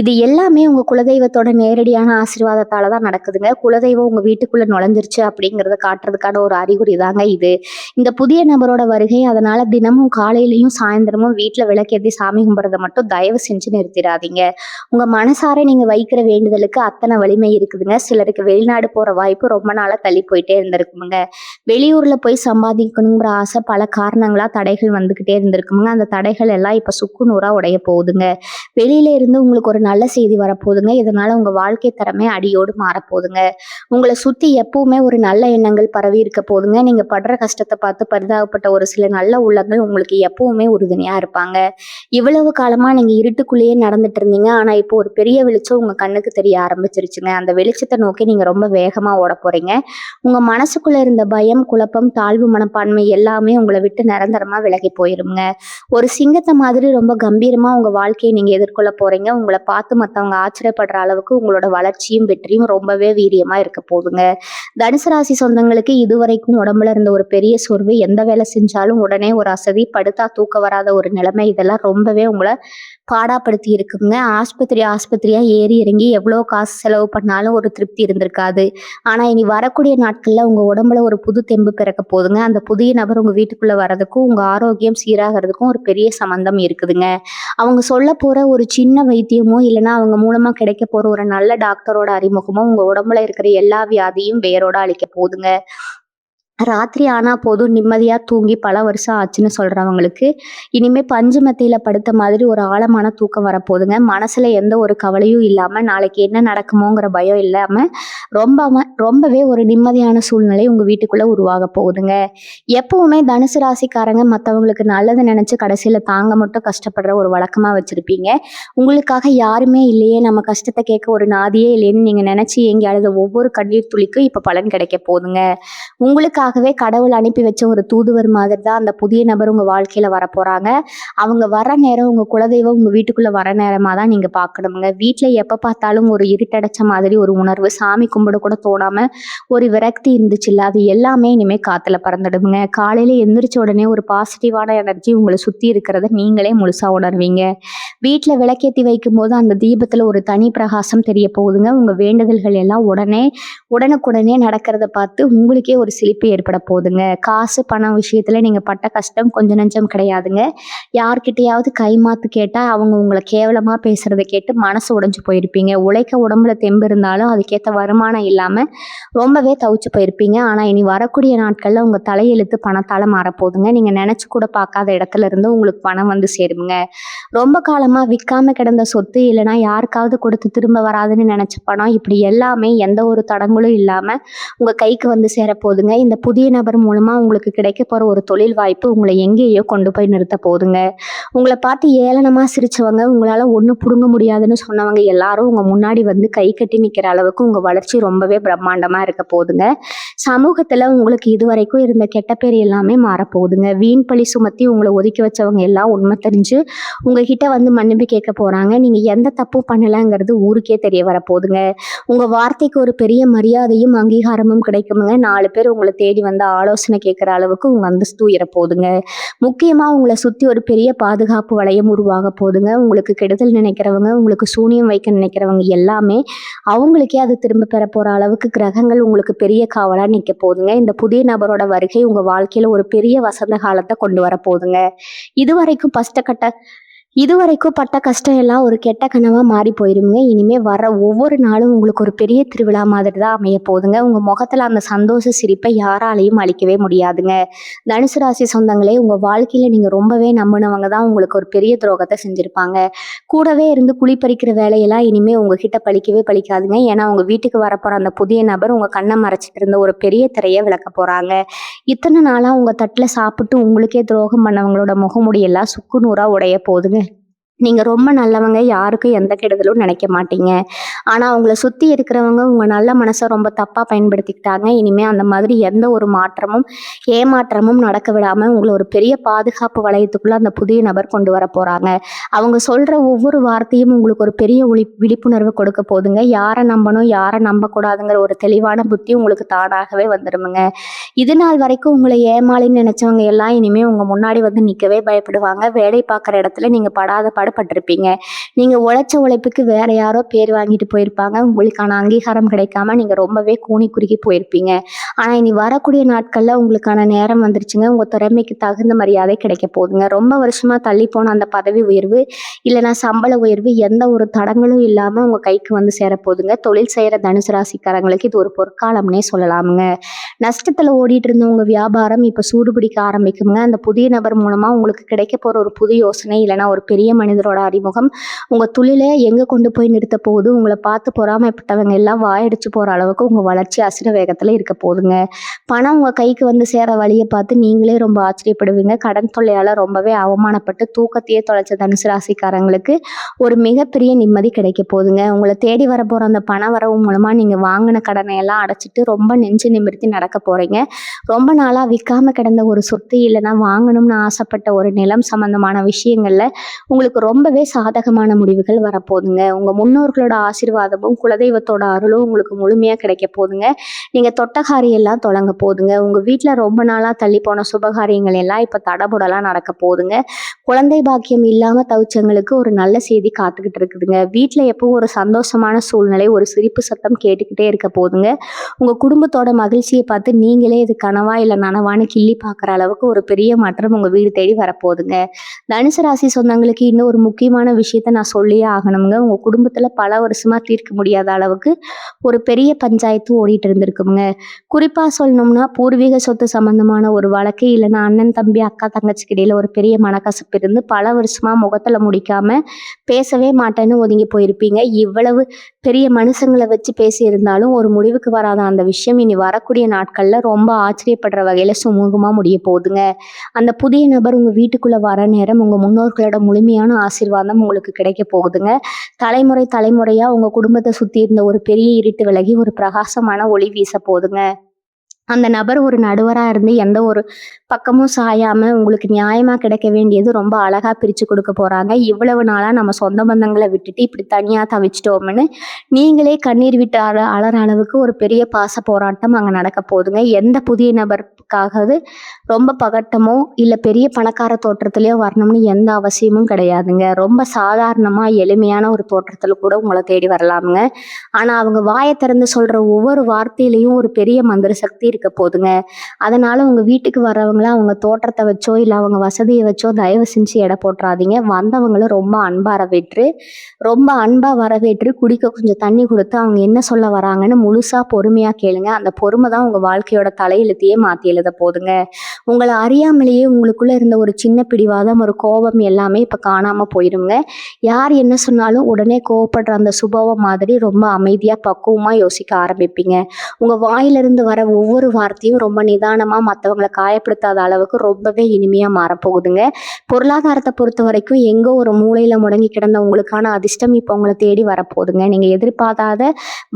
இது எல்லாமே உங்கள் குலதெய்வத்தோட நேரடியான ஆசீர்வாதத்தால் தான் நடக்குதுங்க. குலதெய்வம் உங்கள் வீட்டுக்குள்ளே நுழைஞ்சிருச்சு அப்படிங்கிறத காட்டுறதுக்கான ஒரு அறிகுறி தாங்க இது. இந்த புதிய நபரோட வருகை அதனால் தினமும் காலையிலையும் சாயந்தரமும் வீட்டில் விளக்கேற்றி சாமி கும்பிட்றத மட்டும் தயவு செஞ்சு நிறுத்திடாதீங்க. உங்கள் மனசார நீங்கள் வைக்கிற வேண்டுதலுக்கு அத்தனை வலிமை இருக்குதுங்க. சிலருக்கு வெளிநாடு போகிற வாய்ப்பு ரொம்ப நாளாக தள்ளி போயிட்டே இருந்திருக்குமுங்க. வெளியூரில் போய் சம்பாதிக்கணுங்கிற ஆசை பல காரணங்களாக தடைகள் வந்துக்கிட்டே இருந்திருக்குமுங்க. அந்த தடைகள் எல்லாம் இப்போ சுக்கு நூறாக உடைய போகுதுங்க. வெளியில இருந்து உங்களுக்கு ஒரு நல்ல செய்தி வரப்போகுதுங்க. இதனால் உங்கள் வாழ்க்கை தரமே அடியோடு மாறப்போகுதுங்க. உங்களை சுற்றி எப்பவுமே ஒரு நல்ல எண்ணங்கள் பரவி இருக்க போதுங்க. நீங்கள் படுற கஷ்டத்தை பார்த்து பரிதாபப்பட்ட ஒரு சில நல்ல உள்ளங்கள் உங்களுக்கு எப்பவுமே உறுதுணையாக இருப்பாங்க. இவ்வளவு காலமாக நீங்கள் இருட்டுக்குள்ளேயே நடந்துட்டு இருந்தீங்க. ஆனால் இப்போ ஒரு பெரிய வெளிச்சம் உங்கள் கண்ணுக்கு தெரிய ஆரம்பிச்சிருச்சுங்க. அந்த வெளிச்சத்தை நோக்கி நீங்கள் ரொம்ப வேகமாக ஓட போகிறீங்க. உங்கள் மனசுக்குள்ளே இருந்த பயம், குழப்பம், தாழ்வு மனப்பான்மை எல்லாமே உங்களை விட்டு நிரந்தரமாக விலகி போயிருங்க. ஒரு சிங்கத்தை மாதிரி ரொம்ப கம்பீரமாக உங்கள் வாழ்க்கையை நீங்கள் எதிர்கொள்ள போகிறீங்க. உங்களை பார்த்து மற்றவங்க ஆச்சரியப்படுற அளவுக்கு உங்களோட வளர்ச்சியும் வெற்றியும் ரொம்பவே வீரியமாக இருக்க போகுதுங்க. தனுசு ராசி சொந்தங்களுக்கு இதுவரைக்கும் உடம்புல இருந்த ஒரு பெரிய சோர்வு, எந்த வேலை செஞ்சாலும் உடனே ஒரு அசதி, படுத்தா தூக்க வராத ஒரு நிலைமை, இதெல்லாம் ரொம்பவே உங்களை பாடாப்படுத்தி இருக்குங்க. ஆஸ்பத்திரியா ஏறி இறங்கி எவ்வளோ காசு செலவு பண்ணாலும் ஒரு திருப்தி இருந்திருக்காது. ஆனால் இனி வரக்கூடிய நாட்களில் உங்கள் உடம்புல ஒரு புது தெம்பு பிறக்க போதுங்க. அந்த புதிய நபர் உங்கள் வீட்டுக்குள்ளே வர்றதுக்கும் உங்கள் ஆரோக்கியம் சீராகிறதுக்கும் ஒரு பெரிய சம்பந்தம் இருக்குதுங்க. அவங்க சொல்ல போகிற ஒரு சின்ன வைத்தியமோ இல்லைன்னா அவங்க மூலமாக கிடைக்க போகிற ஒரு நல்ல டாக்டரோட அறிமுகமோ உங்கள் உடம்புல இருக்கிற எல்லா வியாதியும் வேரோட அழிக்க போகுதுங்க. ராத்திரி ஆனால் போதும் நிம்மதியாக தூங்கி பல வருஷம் ஆச்சுன்னு சொல்கிறவங்களுக்கு இனிமேல் பஞ்சு மெத்தையில் படுத்த மாதிரி ஒரு ஆழமான தூக்கம் வரப்போகுதுங்க. மனசில் எந்த ஒரு கவலையும் இல்லாமல் நாளைக்கு என்ன நடக்குமோங்கிற பயம் இல்லாமல் ரொம்பவே ஒரு நிம்மதியான சூழ்நிலை உங்கள் வீட்டுக்குள்ளே உருவாக போகுதுங்க. எப்பவுமே தனுசு ராசிக்காரங்க மற்றவங்களுக்கு நல்லது நினச்சி கடைசியில் தாங்க மட்டும் கஷ்டப்படுற ஒரு வழக்கமாக வச்சுருப்பீங்க. உங்களுக்காக யாருமே இல்லையே, நம்ம கஷ்டத்தை கேட்க ஒரு நாதியே இல்லையேன்னு நீங்கள் நினச்சி ஏங்கி அழுத ஒவ்வொரு கண்ணீர் துளிக்கும் இப்போ பலன் கிடைக்க போகுதுங்க. உங்களுக்காகவே கடவுள் அனுப்பி வச்ச ஒரு தூதுவர் மாதிரி தான் அந்த புதிய நபர் உங்கள் வாழ்க்கையில் வரப்போகிறாங்க. அவங்க வர நேரம் உங்கள் குலதெய்வம் உங்கள் வீட்டுக்குள்ளே வர நேரமாக தான் நீங்கள் பார்க்கணுங்க. வீட்டில் எப்போ பார்த்தாலும் ஒரு இருட்டடைச்ச மாதிரி ஒரு உணர்வு, சாமி கும்பிட கூட தோணாமல் ஒரு விரக்தி இருந்துச்சுல்ல, அது எல்லாமே இனிமேல் காற்றுல பறந்துடுங்க. காலையில் எந்திரிச்ச உடனே ஒரு பாசிட்டிவான எனர்ஜி உங்களை சுற்றி இருக்கிறத நீங்களே முழுசாக உணர்வீங்க. வீட்டில் விளக்கேற்றி வைக்கும் போது அந்த தீபத்தில் ஒரு தனி பிரகாசம் தெரிய போகுதுங்க. உங்கள் வேண்டுதல்கள் எல்லாம் உடனுக்குடனே நடக்கிறத பார்த்து உங்களுக்கே ஒரு சிலிப்பு ஏற்பட போகுதுங்க. காசு பணம் விஷயத்தில் நீங்கள் பட்ட கஷ்டம் கொஞ்சம் நஞ்சம் கிடையாதுங்க. யார்கிட்டையாவது கைமாத்து கேட்டால் அவங்க உங்களை கேவலமாக பேசுகிறத கேட்டு மனசு உடைஞ்சு போயிருப்பீங்க. உழைக்க உடம்புல தெம்பு இருந்தாலும் அதுக்கேற்ற வருமானம் இல்லாமல் ரொம்பவே தவிச்சு போயிருப்பீங்க. ஆனால் இனி வரக்கூடிய நாட்களில் உங்கள் தலையெழுத்து பணத்தால் மாறப்போகுதுங்க. நீங்கள் நினச்சி கூட பார்க்காத இடத்துல இருந்து உங்களுக்கு பணம் வந்து சேருங்க. ரொம்ப காலமாக விற்காம கிடந்த சொத்து இல்லைனா யாருக்காவது கொடுத்து திரும்ப வராதுன்னு நினச்ச பணம், இப்படி எல்லாமே எந்த ஒரு தடங்களும் இல்லாமல் உங்கள் கைக்கு வந்து சேரப்போகுதுங்க. இந்த புதிய நபர் மூலமாக உங்களுக்கு கிடைக்க போகிற ஒரு தொழில் வாய்ப்பு உங்களை எங்கேயோ கொண்டு போய் நிறுத்த போகுதுங்க. உங்களை பார்த்து ஏளனமாக சிரித்தவங்க, உங்களால் ஒன்றும் பிடுங்க முடியாதுன்னு சொன்னவங்க எல்லாரும் உங்கள் முன்னாடி வந்து கை கட்டி நிற்கிற அளவுக்கு உங்கள் வளர்ச்சி ரொம்பவே பிரம்மாண்டமாக இருக்க போகுதுங்க. சமூகத்தில் உங்களுக்கு இதுவரைக்கும் இருந்த கெட்ட பேர் எல்லாமே மாறப்போகுதுங்க. வீண் பழி சுமத்தி உங்களை ஒதுக்கி வச்சவங்க எல்லாம் உண்மை தெரிஞ்சு உங்ககிட்ட வந்து மன்னிப்பு கேட்க போகிறாங்க. நீங்கள் எந்த தப்பும் பண்ணலைங்கிறது ஊருக்கே தெரிய வரப்போகுதுங்க. உங்கள் வார்த்தைக்கு ஒரு பெரிய மரியாதையும் அங்கீகாரமும் கிடைக்குமுங்க. 4 பேர் உங்களை தேடி வந்து ஆலோசனை கேட்குற அளவுக்கு உங்கள் அந்தஸ்து உயர போகுதுங்க. முக்கியமாக உங்களை சுற்றி ஒரு பெரிய பாதுகாப்பு வளையம் உருவாக போகுதுங்க. உங்களுக்கு கெடுதல் நினைக்கிறவங்க, உங்களுக்கு சூனியம் வைக்க நினைக்கிறவங்க எல்லாமே அவங்களுக்கே அது திரும்ப பெற போகிற அளவுக்கு கிரகங்கள் உங்களுக்கு பெரிய காவலாக நிற்க போகுதுங்க. இந்த புதிய நபரோட வருகை உங்கள் வாழ்க்கையில் ஒரு பெரிய வசந்த காலத்தை கொண்டு வர போகுதுங்க. இதுவரைக்கும் பட்ட கஷ்டம் எல்லாம் ஒரு கெட்ட கனவாக மாறி போயிருங்க. இனிமேல் வர ஒவ்வொரு நாளும் உங்களுக்கு ஒரு பெரிய திருவிழா மாதிரி தான் அமைய போகுதுங்க. உங்கள் முகத்தில் அந்த சந்தோஷ சிரிப்பை யாராலையும் அழிக்கவே முடியாதுங்க. தனுசு ராசி சொந்தங்களே, உங்கள் வாழ்க்கையில் நீங்கள் ரொம்பவே நம்பினவங்க தான் உங்களுக்கு ஒரு பெரிய துரோகத்தை செஞ்சுருப்பாங்க. கூடவே இருந்து குழிப்பறிக்கிற வேலையெல்லாம் இனிமேல் உங்ககிட்ட பழிக்காதுங்க. ஏன்னா உங்கள் வீட்டுக்கு வரப்போகிற அந்த புதிய நபர் உங்கள் கண்ணை மறைச்சிட்டு இருந்த ஒரு பெரிய திரையை விளக்க போகிறாங்க. இத்தனை நாளாக உங்கள் தட்டில் சாப்பிட்டு உங்களுக்கே துரோகம் பண்ணவங்களோட முகமுடியெல்லாம் சுக்கு நூறாக உடைய போகுதுங்க. நீங்க ரொம்ப நல்லவங்க. யாருக்கும் எந்த கெடுதலும் நினைக்க மாட்டீங்க. ஆனா, உங்கள சுத்தி இருக்கிறவங்க உங்க நல்ல மனச ரொம்ப தப்பா பயன்படுத்திக்கிட்டாங்க. இனிமே அந்த மாதிரி எந்த ஒரு மாற்றமும், ஏமாற்றமும் நடக்க விடாம உங்கள ஒரு பெரிய பாதுகாப்பு வளையத்துக்குள்ள அந்த புதிய நபர் கொண்டு வரப்போறாங்க. அவங்க சொல்ற ஒவ்வொரு வார்த்தையும் உங்களுக்கு ஒரு பெரிய விழிப்புணர்வு கொடுக்க போதுங்க. யார நம்பணும், யார நம்பக்கூடாதுங்கிற ஒரு தெளிவான புத்தி உங்களுக்கு தானாகவே வந்துருமுங்க. இது நாள் வரைக்கும் உங்கள ஏமாளின்னு நினைச்சவங்க எல்லாம் இனிமே உங்க முன்னாடி வந்து நிக்கவே பயப்படுவாங்க. வேலை பார்க்குற இடத்துல நீங்க படாத பாடுபட்டிருப்பீங்க. நீங்க உழைச்ச உழைப்புக்கு வேற யாரோ பேர் வாங்கிட்டு போயிருப்பாங்க. உங்களுக்கான அங்கீகாரம் கிடைக்காம நீங்க ரொம்பவே கூனி குறுகி போயிருப்பீங்க. ஆனா, இனி வரக்கூடிய நாட்கள்ல உங்களுக்கான நேரம் வந்துருச்சுங்க. உங்க திறமைக்கு தகுந்த மரியாதை கிடைக்க போகுதுங்க. ரொம்ப வருஷமா தள்ளி போன அந்த பதவி உயர்வு, இல்லைன்னா சம்பள உயர்வு எந்த ஒரு தடங்களும் இல்லாம உங்க கைக்கு வந்து சேரப்போகுதுங்க. தொழில் செய்யற தனுசு ராசிக்காரங்களுக்கு இது ஒரு பொற்காலம்னே சொல்லலாமுங்க. நஷ்டத்துல ஓடிட்டு இருந்த உங்க வியாபாரம் இப்ப சூடுபிடிக்க ஆரம்பிக்குங்க. அந்த புதிய நபர் மூலமா உங்களுக்கு கிடைக்க போற ஒரு புது யோசனை, இல்லைன்னா ஒரு பெரிய மனிதரோட அறிமுகம் உங்க தொழிலை எங்க கொண்டு போய் நிறுத்த போகுது, உங்களை பார்த்து பொறாமைப்பட்டவங்க எல்லாம் வாயடிச்சு போற அளவுக்கு உங்க வளர்ச்சி அசுர வேகத்துல இருக்க போகுதுங்க. பணம் உங்க கைக்கு வந்து சேர வழியை பார்த்து நீங்களே ரொம்ப ஆச்சரியப்படுவீங்க. கடன் தொல்லையால ரொம்பவே அவமானப்பட்டு தூக்கத்தையே தொலைச்ச தனுசு ராசிக்காரங்களுக்கு ஒரு மிகப்பெரிய நிம்மதி கிடைக்க போகுதுங்க. உங்களை தேடி வர போற அந்த பண வரவு மூலமா நீங்க வாங்கின கடனை எல்லாம் அடைச்சிட்டு ரொம்ப நெஞ்சு நிமிர்த்தி நடக்க போறீங்க. ரொம்ப நாளா விற்காம கிடந்த ஒரு சொத்து, இல்லைன்னா வாங்கணும்னு ஆசைப்பட்ட ஒரு நிலம் சம்பந்தமான விஷயங்கள்ல உங்களுக்கு ரொம்பவே சாதகமான முடிவுகள் வரப்போகுதுங்க. உங்க முன்னோர்களோட ஆசீர்வாதமும் குலதெய்வத்தோட அருளும் உங்களுக்கு முழுமையா கிடைக்க போகுதுங்க. நீங்க தொட்ட காரியம் எல்லாம் தொடங்க போகுதுங்க. உங்க வீட்டுல ரொம்ப நாளா தள்ளி போன சுபகாரியங்கள் எல்லாம் இப்ப தடபுடலாம் நடக்க போகுதுங்க. குழந்தை பாக்கியம் இல்லாம தவிச்சவங்களுக்கு ஒரு நல்ல செய்தி காத்துக்கிட்டு இருக்குதுங்க. வீட்டுல எப்பவும் ஒரு சந்தோஷமான சூழ்நிலை, ஒரு சிரிப்பு சத்தம் கேட்டுக்கிட்டே இருக்க போகுதுங்க. உங்க குடும்பத்தோட மகிழ்ச்சியை பார்த்து நீங்களே இது கனவா இல்ல நனவான்னு கிள்ளி பார்க்குற அளவுக்கு ஒரு பெரிய மாற்றம் உங்க வீடு தேடி வரப்போகுதுங்க. தனுசு ராசி சொந்தங்களுக்கு இன்னும் ஒரு முக்கியமான விஷயத்த நான் சொல்லியே ஆகணுங்க. உங்க குடும்பத்துல பல வருஷமா தீர்க்க முடியாத அளவுக்கு ஒரு பெரிய பஞ்சாயத்து ஓடிட்டு இருந்திருக்குங்க. குறிப்பா சொல்லணும்னா, பூர்வீக சொத்து சம்பந்தமான ஒரு வழக்கு, இல்லைன்னா அண்ணன் தம்பி அக்கா தங்கச்சிக்கு இடையில ஒரு பெரிய மனக்கசப்பு இருந்து பல வருஷமா முகத்துல முடிக்காம பேசவே மாட்டேன்னு ஒதுங்கி போயிருப்பீங்க. இவ்வளவு பெரிய மனுஷங்களை வச்சு பேசி இருந்தாலும் ஒரு முடிவுக்கு வராத அந்த விஷயம் இனி வரக்கூடிய நாட்கள்ல ரொம்ப ஆச்சரியப்படுற வகையில சுமூகமா முடிய போகுதுங்க. அந்த புதிய நபர் உங்க வீட்டுக்குள்ள வர நேரம் உங்க முன்னோர்களோட முழுமையான ஆசீர்வாதம் உங்களுக்கு கிடைக்க போகுதுங்க. தலைமுறை தலைமுறையா உங்க குடும்பத்தை சுத்தி இருந்த ஒரு பெரிய இருட்டு விலகி ஒரு பிரகாசமான ஒளி வீச போகுதுங்க. அந்த நபர் ஒரு நடுவரா இருந்து எந்த ஒரு பக்கமும் சாயாம உங்களுக்கு நியாயமா கிடைக்க வேண்டியது ரொம்ப அழகா பிரிச்சு கொடுக்க போறாங்க. இவ்வளவு நாளா நம்ம சொந்த பந்தங்களை விட்டுட்டு இப்படி தனியா தவிச்சிட்டோம்னு நீங்களே கண்ணீர் விட்டு அலற அளவுக்கு ஒரு பெரிய பாச போராட்டம் அங்க நடக்க போகுதுங்க. எந்த புதிய நபருக்காவது ரொம்ப பகட்டமோ இல்ல பெரிய பணக்கார தோற்றத்திலயோ வரணும்னு எந்த அவசியமும் கிடையாதுங்க. ரொம்ப சாதாரணமா எளிமையான ஒரு தோற்றத்துல கூட உங்களை தேடி வரலாமுங்க. ஆனா அவங்க வாயை திறந்து சொல்ற ஒவ்வொரு வார்த்தையிலையும் ஒரு பெரிய மந்திர சக்தி இருக்க போதுங்க. அதனால உங்க வீட்டுக்கு வர்றவங்கள அவங்க தோற்றத்தை வச்சோ இல்ல அவங்க வசதியை வச்சோ தயவு செஞ்சு எடை போட்டுறாதீங்க. வந்தவங்கள ரொம்ப அன்பா வரவேற்று குடிக்க கொஞ்சம் தண்ணி கொடுத்து அவங்க என்ன சொல்ல வராங்கன்னு முழுசா பொறுமையா கேளுங்க. அந்த பொறுமை தான் உங்க வாழ்க்கையோட தலையெழுத்தையே மாத்தி எழுத போதுங்க. உங்களை அறியாமலேயே உங்களுக்குள்ள இருந்த ஒரு சின்ன பிடிவாதம், ஒரு கோபம் எல்லாமே இப்ப காணாம போயிருங்க. யார் என்ன சொன்னாலும் உடனே கோவப்படுற அந்த சுபாவம் மாதிரி ரொம்ப அமைதியா பக்குவமா யோசிக்க ஆரம்பிப்பீங்க. உங்க வாயிலிருந்து வர ஒவ்வொரு வார்த்தையும் ரொம்ப நிதானமா மற்றவங்களை காயப்படுத்தாத அளவுக்கு ரொம்பவே இனிமையா மாறப்போகுதுங்க. பொருளாதாரத்தை பொறுத்த வரைக்கும் எங்கோ ஒரு மூலையில முடங்கி கிடந்த உங்களுக்கான அதிர்ஷ்டம் இப்போ உங்களை தேடி வரப்போகுதுங்க. நீங்க எதிர்பார்க்காத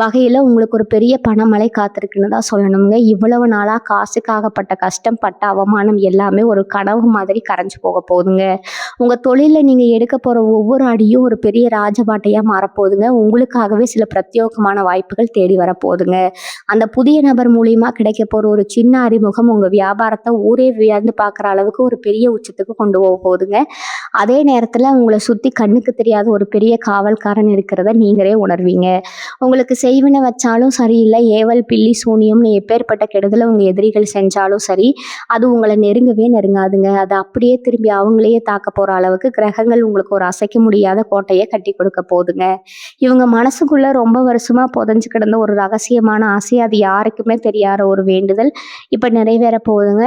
வகையில உங்களுக்கு ஒரு பெரிய பணமழை காத்திருக்குன்னு தான் சொல்லணுங்க. இவ்வளவு நாளா காசுக்காகப்பட்ட கஷ்டம், பட்ட அவமானம் எல்லாமே ஒரு கனவு மாதிரி கரைஞ்சு போக போகுதுங்க. உங்க தொழில நீங்க எடுக்க போற ஒவ்வொரு அடியும் ஒரு பெரிய ராஜபாட்டையா மாறப்போகுதுங்க. உங்களுக்காகவே சில பிரத்யேகமான வாய்ப்புகள் தேடி வரப்போகுதுங்க. அந்த புதிய நபர் மூலியமா கிடைக்க போற ஒரு சின்ன அறிமுகம் உங்க வியாபாரத்தை ஊரே வியந்து பார்க்குற அளவுக்கு ஒரு பெரிய உச்சத்துக்கு கொண்டு போக போகுதுங்க. அதே நேரத்துல உங்களை சுத்தி கண்ணுக்கு தெரியாத ஒரு பெரிய காவல்காரன் இருக்கிறத நீங்களே உணர்வீங்க. உங்களுக்கு செய்வினை வச்சாலும் சரியில்லை, ஏவல் பில்லி சூனியம்னு எப்பேற்பட்ட கெடுதலை உங்க எதிரிகள் செஞ்சாலும் சரி, அது உங்களை நெருங்கவே நெருங்காதுங்க. அது அப்படியே திரும்பி அவங்களையே தாக்க போற அளவுக்கு கிரகங்கள் உங்களுக்கு ஒரு அசைக்க முடியாத கோட்டையை கட்டி கொடுக்க போகுதுங்க. இவங்க மனசுக்குள்ள ரொம்ப வருஷமா புதைஞ்சு கிடந்த ஒரு ரகசியமான ஆசை, அது யாருக்குமே தெரியாத ஒரு வேண்டுதல் இப்ப நிறைவேற போகுதுங்க.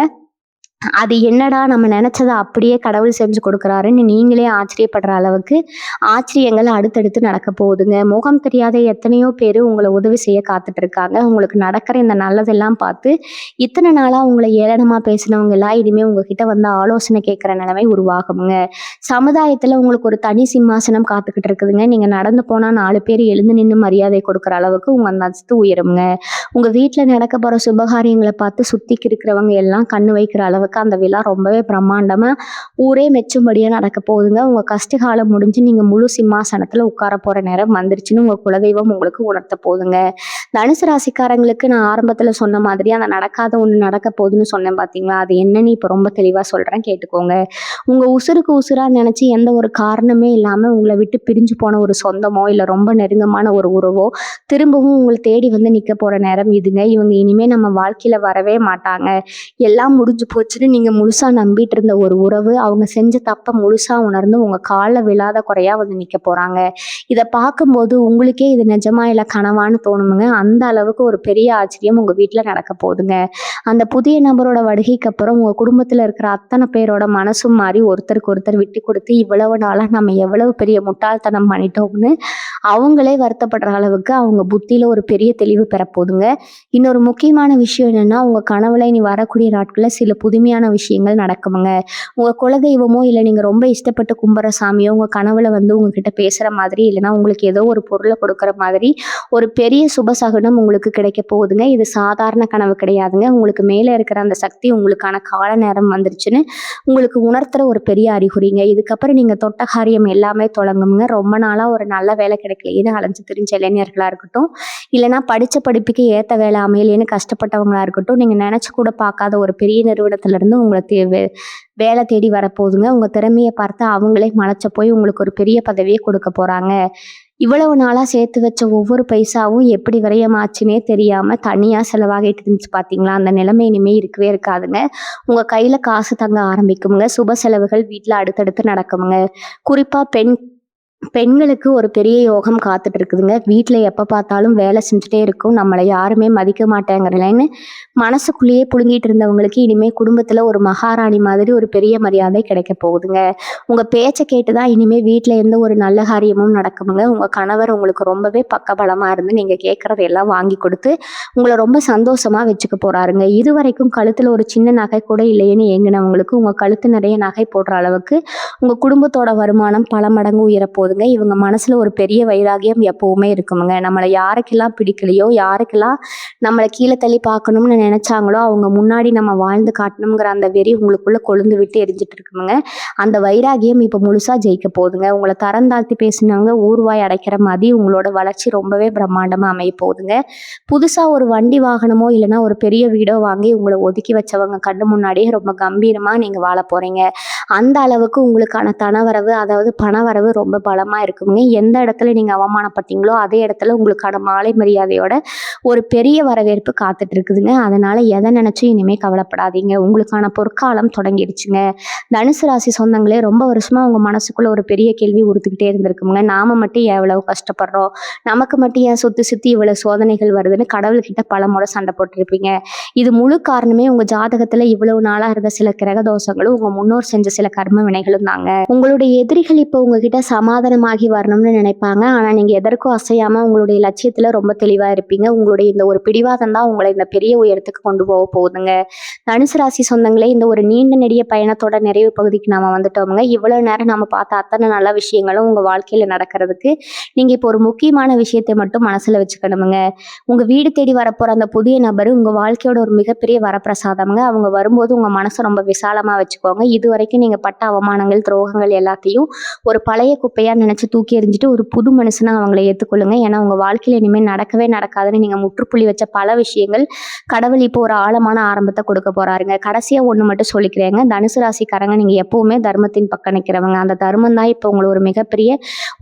அது என்னடா நம்ம நினைச்சத அப்படியே கடவுள் செஞ்சு கொடுக்குறாருன்னு நீங்களே ஆச்சரியப்படுற அளவுக்கு ஆச்சரியங்கள் அடுத்தடுத்து நடக்க போகுதுங்க. முகம் தெரியாத எத்தனையோ பேரு உங்கள உதவி செய்ய காத்துட்டு இருக்காங்க. உங்களுக்கு நடக்கிற இந்த நல்லதெல்லாம் பார்த்து, இத்தன நாளா உங்கள ஏளனமா பேசினவங்க எல்லாம் இனிமே உங்ககிட்ட வந்து ஆலோசனை கேட்கிற நிலைமை உருவாகுங்க. சமுதாயத்துல உங்களுக்கு ஒரு தனி சிம்மாசனம் காத்துக்கிட்டு இருக்குதுங்க. நீங்க நடந்து போனா 4 பேர் எழுந்து நின்னு மரியாதை கொடுக்குற அளவுக்கு உங்க அந்தஸ்து உயருங்க. உங்க வீட்ல நடக்க போற சுபகாரியங்கள பார்த்து சுத்திக்கு இருக்கிறவங்க எல்லாம் கண்ணு வைக்கிற அளவுக்கு அந்த விழா ரொம்பவே பிரம்மாண்டமா ஊரே மெச்சும்படியா நடக்க போகுதுங்க. உங்க கஷ்டகாலம் முடிஞ்சு நீங்க முழு சிம்மாசனத்துல உட்கார போற நேரம் வந்துருச்சுன்னு உங்க குலதெய்வம் உங்களுக்கு உணர்த்த போகுதுங்க. தனுசு ராசிக்காரங்களுக்கு நான் ஆரம்பத்துல சொன்ன மாதிரி அந்த நடக்காத ஒண்ணு நடக்க போகுதுன்னு சொன்னேன் பார்த்தீங்களா? அது என்னன்னு இப்ப ரொம்ப தெளிவா சொல்றேன் கேட்டுக்கோங்க. உங்க உசுருக்கு உசுரா நினைச்சு எந்த ஒரு காரணமே இல்லாம உங்கள விட்டு பிரிஞ்சு போன ஒரு சொந்தமோ, இல்ல ரொம்ப நெருக்கமான ஒரு உறவோ திரும்பவும் உங்கள தேடி வந்து நிக்க போற நேரம் இதுங்க. இவங்க இனிமே நம்ம வாழ்க்கையில வரவே மாட்டாங்க. எல்லாம் முடிஞ்சு போச்சுன்னு நீங்க முழுசா நம்பிட்டு இருந்த ஒரு உறவு, அவங்க செஞ்ச தப்ப முழுசா உணர்ந்து உங்க கால்ல விழாத குறையா வந்து நிக்க போறாங்க. இத பார்க்கும்போது உங்களுக்கே இது நிஜமா இல்ல கனவான்னு தோணுமுங்க. அந்த அளவுக்கு ஒரு பெரிய ஆச்சரியம் உங்க வீட்ல நடக்க போகுதுங்க. அந்த புதிய நபரோட வருகைக்கு அப்புறம் உங்க குடும்பத்துல இருக்கிற அத்தனை பேரோட மனசும் மாறி ஒருத்தருக்கு ஒருத்தர் விட்டு கொடுத்து இவ்வளவு நாளா நம்ம எவ்வளவு பெரிய முட்டாள்தனம் பண்ணிட்டோம்னு அவங்களே வருத்தப்படுற அளவுக்கு அவங்க புத்தியில ஒரு பெரிய தெளிவு பெறப்போகுதுங்க. இன்னொரு முக்கியமான விஷயம் என்னன்னா, உங்க கனவுல இனி வரக்கூடிய நாட்கள்ல சில புதுமையான விஷயங்கள் நடக்குமுங்க. உங்க குலதெய்வமோ, இல்ல நீங்க ரொம்ப இஷ்டப்பட்டு கும்புற சாமியோ உங்க கனவுல வந்து உங்ககிட்ட பேசுற மாதிரி, இல்லைன்னா உங்களுக்கு ஏதோ ஒரு பொருளை கொடுக்குற மாதிரி ஒரு பெரிய சுபசகுனம் உங்களுக்கு கிடைக்க போகுதுங்க. இது சாதாரண கனவு கிடையாதுங்க. உங்களுக்கு மேலே இருக்கிற அந்த சக்தி உங்களுக்கான கால நேரம் வந்துருச்சுன்னு உங்களுக்கு உணர்த்துற ஒரு பெரிய அறிகுறிங்க. இதுக்கப்புறம் நீங்க தொட்ட காரியம் எல்லாமே தொடங்குங்க. ரொம்ப நாளா ஒரு நல்ல வேலை கிடைக்கலையேன்னு அலைஞ்சு திரிஞ்ச இளைஞர்களா இருக்கட்டும், இல்லைன்னா படிச்ச படிப்புக்கு ஏத்த வேலை அமையலேன்னு கஷ்டப்பட்டவங்களா இருக்கட்டும், நீங்க நினைச்சு கூட பார்க்காத ஒரு பெரிய நிறுவனத்துல இருந்து உங்களை வேலை தேடி வரப்போகுதுங்க. உங்க திறமையை பார்த்து அவங்களே மலைச்ச போய் உங்களுக்கு ஒரு பெரிய பதவியை கொடுக்க போறாங்க. இவ்வளவு நாளா சேர்த்து வச்ச ஒவ்வொரு பைசாவும் எப்படி விரயமாச்சுன்னே தெரியாம தனியா செலவாகிட்டு இருந்துச்சு பாத்தீங்களா? அந்த நிலைமை இனிமே இருக்கவே இருக்காதுங்க. உங்க கையில காசு தங்க ஆரம்பிக்குங்க. சுப செலவுகள் வீட்டுல அடுத்தடுத்து நடக்குங்க. குறிப்பா பெண்களுக்கு ஒரு பெரிய யோகம் காத்துட்டு இருக்குதுங்க. வீட்ல எப்ப பார்த்தாலும் வேலை செஞ்சுட்டே இருக்கும். நம்மள யாருமே மதிக்க மாட்டேங்கிறலன்னு மனசுக்குள்ளேயே புழுங்கிட்டு இருந்தவங்களுக்கு இனிமே குடும்பத்துல ஒரு மகாராணி மாதிரி ஒரு பெரிய மரியாதை கிடைக்க போகுதுங்க. உங்க பேச்ச கேட்டு தான் இனிமே வீட்ல எந்த ஒரு நல்ல காரியமும் நடக்குமுங்க. உங்க கணவர் உங்களுக்கு ரொம்பவே பக்கபலமா இருந்து நீங்க கேட்கறதையெல்லாம் வாங்கி கொடுத்து உங்கள ரொம்ப சந்தோஷமா வச்சுக்க போறாருங்க. இதுவரைக்கும் கழுத்துல ஒரு சின்ன நகை கூட இல்லையேன்னு ஏங்கினவங்களுக்கு உங்க கழுத்து நிறைய நகை போடுற அளவுக்கு உங்க குடும்பத்தோட வருமானம் பல மடங்கு உயரப்போகுதுங்க. இவங்க மனசுல ஒரு பெரிய வைராகியம் எப்பவுமே இருக்குமுங்க. நம்மளை யாருக்கெல்லாம் பிடிக்கலையோ, யாருக்கெல்லாம் நம்மளை கீழே தள்ளி பார்க்கணும்னு நினைச்சாங்களோ அவங்க முன்னாடி நம்ம வாழ்ந்து காட்டணுங்கிற அந்த வெறி உங்களுக்குள்ள கொழுந்து விட்டு எரிஞ்சிட்டு இருக்குமுங்க. அந்த வைராகியம் இப்ப முழுசா ஜெயிக்க போகுதுங்க. உங்களை தரம் தாழ்த்தி பேசினவங்க ஊர்வாய் அடைக்கிற மாதிரி உங்களோட வளர்ச்சி ரொம்பவே பிரம்மாண்டமா அமைய போகுதுங்க. புதுசா ஒரு வண்டி வாகனமோ இல்லைன்னா ஒரு பெரிய வீடோ வாங்கி உங்களை ஒதுக்கி வச்சவங்க கண்ணு முன்னாடியே ரொம்ப கம்பீரமா நீங்க வாழ போறீங்க. அந்த அளவுக்கு உங்களுக்கான தனவரவு, அதாவது பணவரவு ரொம்ப பலமா இருக்குங்க. எந்த இடத்துல நீங்க அவமானப்பட்டீங்களோ அதே இடத்துல உங்களுக்கான மாலை மரியாதையோட ஒரு பெரிய வரவேற்பு காத்துட்டு இருக்குதுங்க. அதனால எதை நினைச்சும் இனிமே கவலைப்படாதீங்க. உங்களுக்கான பொற்காலம் தொடங்கிடுச்சுங்க. தனுசு ராசி சொந்தங்களே, ரொம்ப வருஷமா உங்க மனசுக்குள்ள ஒரு பெரிய கேள்வி உறுத்திக்கிட்டே இருந்திருக்குங்க. நாம மட்டும் எவ்வளவு கஷ்டப்படுறோம், நமக்கு மட்டும் ஏன் சுத்தி சுத்தி இவ்வளவு சோதனைகள் வருதுன்னு கடவுள்கிட்ட பல முறை சண்டை போட்டிருப்பீங்க. இது முழு காரணமே உங்க ஜாதகத்துல இவ்வளவு நாளா இருந்த சில கிரக தோஷங்களும் உங்க முன்னோர் செஞ்ச சில கர்ம வினைகளும் தாங்க. உங்களுடைய எதிரிகள் இப்போ உங்ககிட்ட சமாதானமாகி வரணும்னு நினைப்பாங்க. ஆனா நீங்க எதற்கும் அசையாம உங்களுடைய லட்சியத்துல ரொம்ப தெளிவா இருப்பீங்க. உங்களுடைய இந்த ஒரு பிடிவாதம் தான் உங்களை இந்த பெரிய உயரத்துக்கு கொண்டு போக போகுதுங்க. தனுசு ராசி சொந்தங்களே, இந்த ஒரு நீண்ட நெடிய பயணத்தோட நிறைவு பகுதிக்கு நாம வந்துட்டோமுங்க. இவ்வளவு நேரம் நம்ம பார்த்த அத்தனை நல்ல விஷயங்களும் உங்க வாழ்க்கையில நடக்கிறதுக்கு நீங்க இப்போ ஒரு முக்கியமான விஷயத்தை மட்டும் மனசுல வச்சுக்கணுமுங்க. உங்க வீடு தேடி வரப்போற அந்த புதிய நபர் உங்க வாழ்க்கையோட ஒரு மிகப்பெரிய வரப்பிரசாதம்ங்க. அவங்க வரும்போது உங்க மனசை ரொம்ப விசாலமா வச்சுக்கோங்க. இது வரைக்கும் நீங்க பட்ட அவமானங்கள், துரோகங்கள் எல்லாத்தையும் ஒரு பழைய குப்பையா நினைச்சு தூக்கி எறிஞ்சிட்டு ஒரு புது மனுஷனா அவங்களை ஏற்றுக்கொள்ளுங்க. ஏன்னா உங்க வாழ்க்கையில இனிமேல் நடக்கவே நடக்காதுன்னு நீங்க முற்றுப்புள்ளி வச்ச பல விஷயங்கள் கடவுள் இப்போ ஒரு ஆழமான ஆரம்பத்தை கொடுக்க போறாருங்க. கடைசியா ஒண்ணு மட்டும் சொல்லிக்கிறேங்க. தனுசு ராசிக்காரங்க, நீங்க எப்பவுமே தர்மத்தின் பக்கம் நிற்கிறவங்க. அந்த தர்மம் தான் இப்போ உங்களை ஒரு மிகப்பெரிய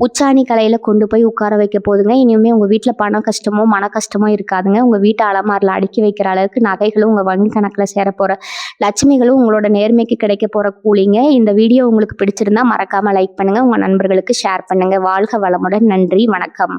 உச்சாணி கலையில கொண்டு போய் உட்கார வைக்க போகுதுங்க. இனிமே உங்க வீட்டுல பண கஷ்டமோ மன கஷ்டமோ இருக்காதுங்க. உங்க வீட்டு அலமாரில அடுக்கி வைக்கிற அளவுக்கு நகைகளும் உங்க வங்கி கணக்குல சேர போற லட்சுமிகளும் உங்களோட நேர்மைக்கு கிடைக்க போற கூலிங்க. இந்த வீடியோ உங்களுக்கு பிடிச்சிருந்தா மறக்காம லைக் பண்ணுங்க, உங்க நண்பர்களுக்கு ஷேர் பண்ணுங்க. வாழ்க வளமுடன். நன்றி, வணக்கம்.